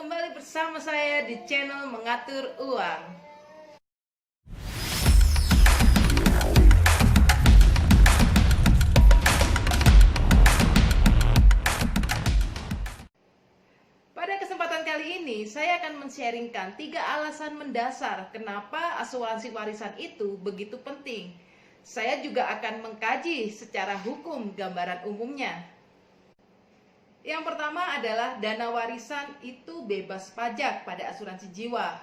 kembali bersama saya di channel Mengatur Uang. Pada kesempatan kali ini, saya akan men-sharingkan 3 alasan mendasar kenapa asuransi warisan itu begitu penting. Saya juga akan mengkaji secara hukum gambaran umumnya. Yang pertama adalah dana warisan itu bebas pajak pada asuransi jiwa.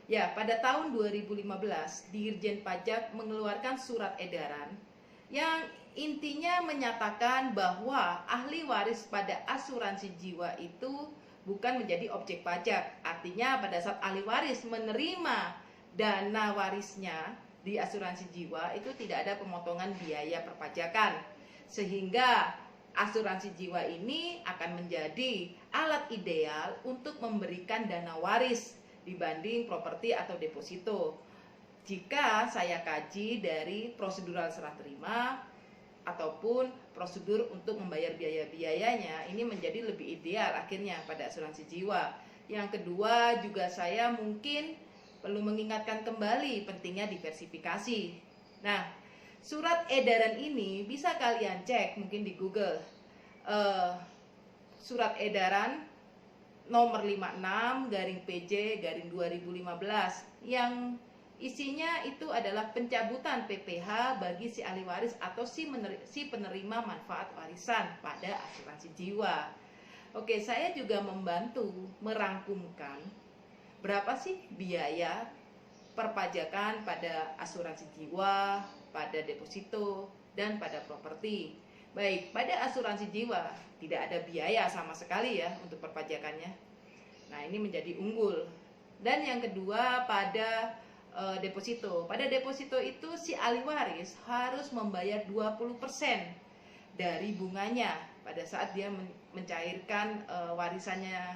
Ya, pada tahun 2015, Dirjen Pajak mengeluarkan surat edaran yang intinya menyatakan bahwa ahli waris pada asuransi jiwa itu bukan menjadi objek pajak. Artinya pada saat ahli waris menerima dana warisnya di asuransi jiwa itu tidak ada pemotongan biaya perpajakan. Sehingga asuransi jiwa ini akan menjadi alat ideal untuk memberikan dana waris dibanding properti atau deposito. Jika saya kaji dari prosedural serah terima ataupun prosedur untuk membayar biaya-biayanya, ini menjadi lebih ideal akhirnya pada asuransi jiwa. Yang kedua juga saya mungkin perlu mengingatkan kembali pentingnya diversifikasi. Nah, surat edaran ini bisa kalian cek mungkin di Google. Surat edaran nomor 56/PJ/2015 yang isinya itu adalah pencabutan PPh bagi si ahli waris atau si penerima manfaat warisan pada asuransi jiwa. Oke, saya juga membantu merangkumkan berapa sih biaya perpajakan pada asuransi jiwa, pada deposito, dan pada properti. Baik, pada asuransi jiwa tidak ada biaya sama sekali ya untuk perpajakannya. Nah, ini menjadi unggul. Dan yang kedua pada deposito. Pada deposito itu si ahli waris harus membayar 20% dari bunganya pada saat dia mencairkan warisannya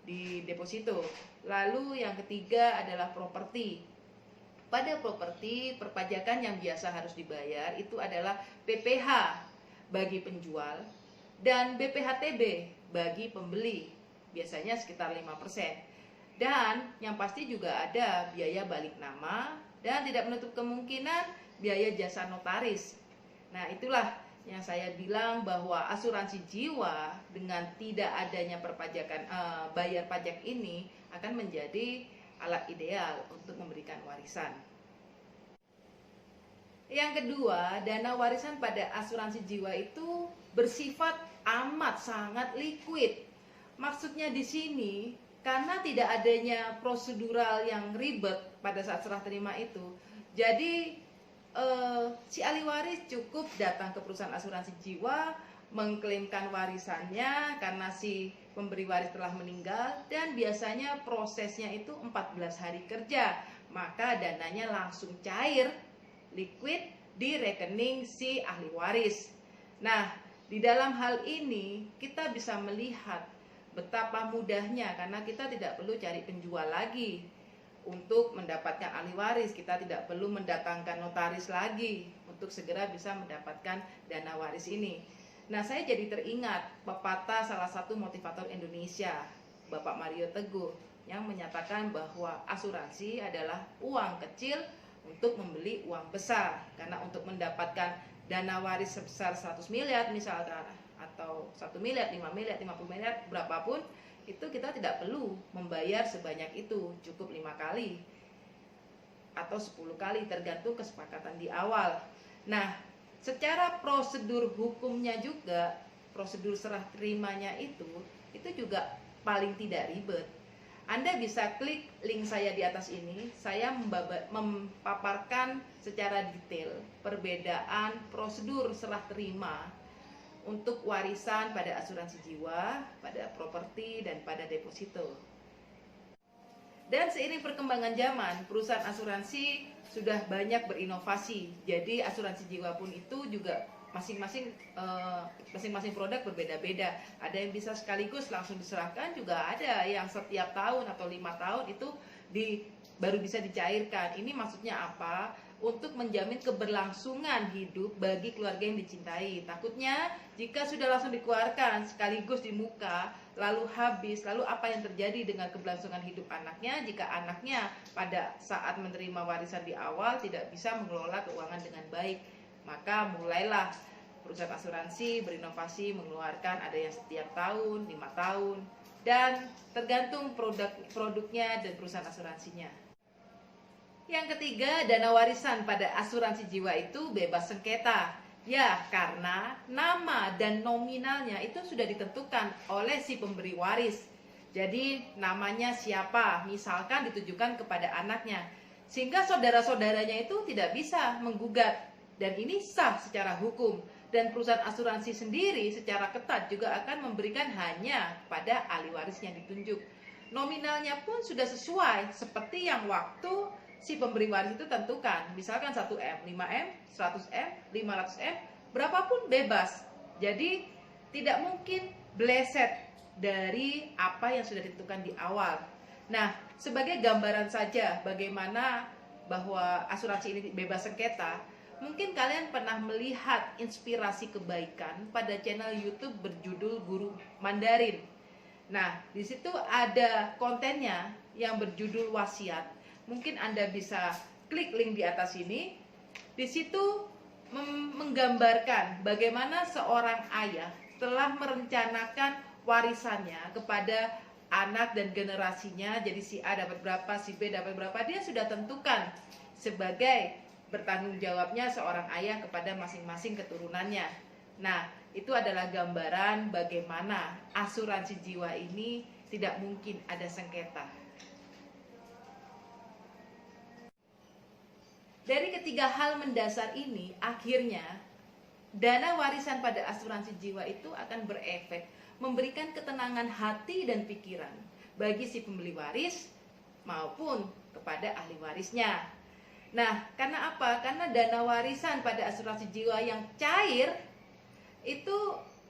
di deposito. Lalu yang ketiga adalah properti. Pada properti, perpajakan yang biasa harus dibayar itu adalah PPh bagi penjual dan BPHTB bagi pembeli, biasanya sekitar 5%. Dan yang pasti juga ada biaya balik nama dan tidak menutup kemungkinan biaya jasa notaris. Nah, itulah yang saya bilang bahwa asuransi jiwa dengan tidak adanya perpajakan bayar pajak ini akan menjadi alat ideal untuk memberikan warisan. Yang kedua, dana warisan pada asuransi jiwa itu bersifat amat sangat liquid. Maksudnya di sini karena tidak adanya prosedural yang ribet pada saat serah terima itu, jadi si ahli waris cukup datang ke perusahaan asuransi jiwa, mengklaimkan warisannya karena si pemberi waris telah meninggal, dan biasanya prosesnya itu 14 hari kerja, maka dananya langsung cair, liquid di rekening si ahli waris. Nah, di dalam hal ini kita bisa melihat betapa mudahnya karena kita tidak perlu cari penjual lagi untuk mendapatkan ahli waris, kita tidak perlu mendatangkan notaris lagi untuk segera bisa mendapatkan dana waris ini. Nah, saya jadi teringat pepatah salah satu motivator Indonesia, Bapak Mario Teguh, yang menyatakan bahwa asuransi adalah uang kecil untuk membeli uang besar. Karena untuk mendapatkan dana waris sebesar 100 miliar misalkan, atau 1 miliar, 5 miliar, 50 miliar, berapapun, itu kita tidak perlu membayar sebanyak itu, cukup 5 kali atau 10 kali tergantung kesepakatan di awal. Nah, secara prosedur hukumnya juga, prosedur serah terimanya itu juga paling tidak ribet. Anda bisa klik link saya di atas ini, saya memaparkan secara detail perbedaan prosedur serah terima untuk warisan pada asuransi jiwa, pada properti, dan pada deposito. Dan seiring perkembangan zaman, perusahaan asuransi sudah banyak berinovasi. Jadi asuransi jiwa pun itu juga masing-masing produk berbeda-beda. Ada yang bisa sekaligus langsung diserahkan, juga ada yang setiap tahun atau 5 tahun itu baru bisa dicairkan. Ini maksudnya apa? untuk menjamin keberlangsungan hidup bagi keluarga yang dicintai. Takutnya jika sudah langsung dikeluarkan sekaligus di muka, lalu habis, lalu apa yang terjadi dengan keberlangsungan hidup anaknya jika anaknya pada saat menerima warisan di awal tidak bisa mengelola keuangan dengan baik. Maka mulailah perusahaan asuransi berinovasi mengeluarkan ada yang setiap tahun, 5 tahun, dan tergantung produknya dan perusahaan asuransinya. Yang ketiga, dana warisan pada asuransi jiwa itu bebas sengketa. Ya, karena nama dan nominalnya itu sudah ditentukan oleh si pemberi waris. Jadi namanya siapa, misalkan ditujukan kepada anaknya. Sehingga saudara-saudaranya itu tidak bisa menggugat. Dan ini sah secara hukum. Dan perusahaan asuransi sendiri secara ketat juga akan memberikan hanya pada ahli waris yang ditunjuk. Nominalnya pun sudah sesuai seperti yang waktu si pemberi waris itu tentukan, misalkan 1M, 5M, 100M, 500M, berapapun bebas. Jadi tidak mungkin bleset dari apa yang sudah ditentukan di awal. Nah, sebagai gambaran saja bagaimana bahwa asuransi ini bebas sengketa, mungkin kalian pernah melihat inspirasi kebaikan pada channel YouTube berjudul Guru Mandarin. Nah, di situ ada kontennya yang berjudul wasiat. Mungkin Anda bisa klik link di atas ini. Di situ menggambarkan bagaimana seorang ayah telah merencanakan warisannya kepada anak dan generasinya. Jadi si A dapat berapa, si B dapat berapa, dia sudah tentukan sebagai bertanggung jawabnya seorang ayah kepada masing-masing keturunannya. Nah, itu adalah gambaran bagaimana asuransi jiwa ini tidak mungkin ada sengketa. Dari ketiga hal mendasar ini, akhirnya dana warisan pada asuransi jiwa itu akan berefek memberikan ketenangan hati dan pikiran bagi si pembeli waris maupun kepada ahli warisnya. Nah, karena apa? Karena dana warisan pada asuransi jiwa yang cair itu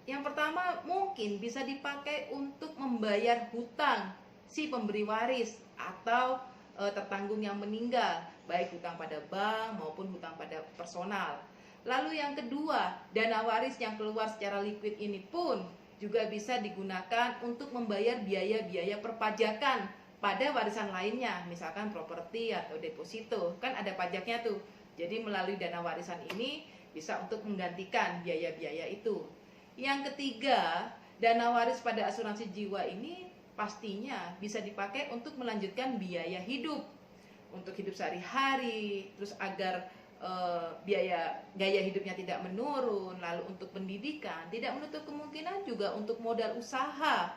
yang pertama mungkin bisa dipakai untuk membayar hutang si pemberi waris atau tertanggung yang meninggal, baik hutang pada bank maupun hutang pada personal. Lalu yang kedua, dana waris yang keluar secara liquid ini pun juga bisa digunakan untuk membayar biaya-biaya perpajakan pada warisan lainnya, misalkan properti atau deposito, kan ada pajaknya tuh. Jadi melalui dana warisan ini bisa untuk menggantikan biaya-biaya itu. Yang ketiga, dana waris pada asuransi jiwa ini pastinya bisa dipakai untuk melanjutkan biaya hidup, untuk hidup sehari-hari, terus agar gaya hidupnya tidak menurun, lalu untuk pendidikan, tidak menutup kemungkinan juga untuk modal usaha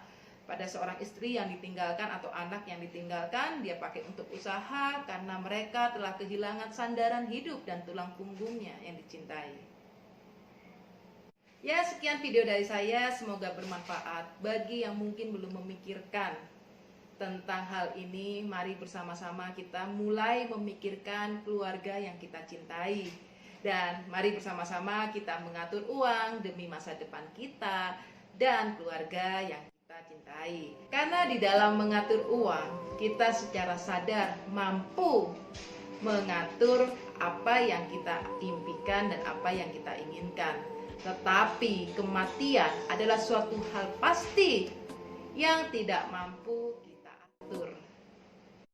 pada seorang istri yang ditinggalkan atau anak yang ditinggalkan, dia pakai untuk usaha karena mereka telah kehilangan sandaran hidup dan tulang punggungnya yang dicintai. Ya, sekian video dari saya, semoga bermanfaat bagi yang mungkin belum memikirkan tentang hal ini. Mari bersama-sama kita mulai memikirkan keluarga yang kita cintai. Dan mari bersama-sama kita mengatur uang demi masa depan kita dan keluarga yang kita cintai. Karena di dalam mengatur uang, kita secara sadar mampu mengatur apa yang kita impikan dan apa yang kita inginkan. Tetapi kematian adalah suatu hal pasti yang tidak mampu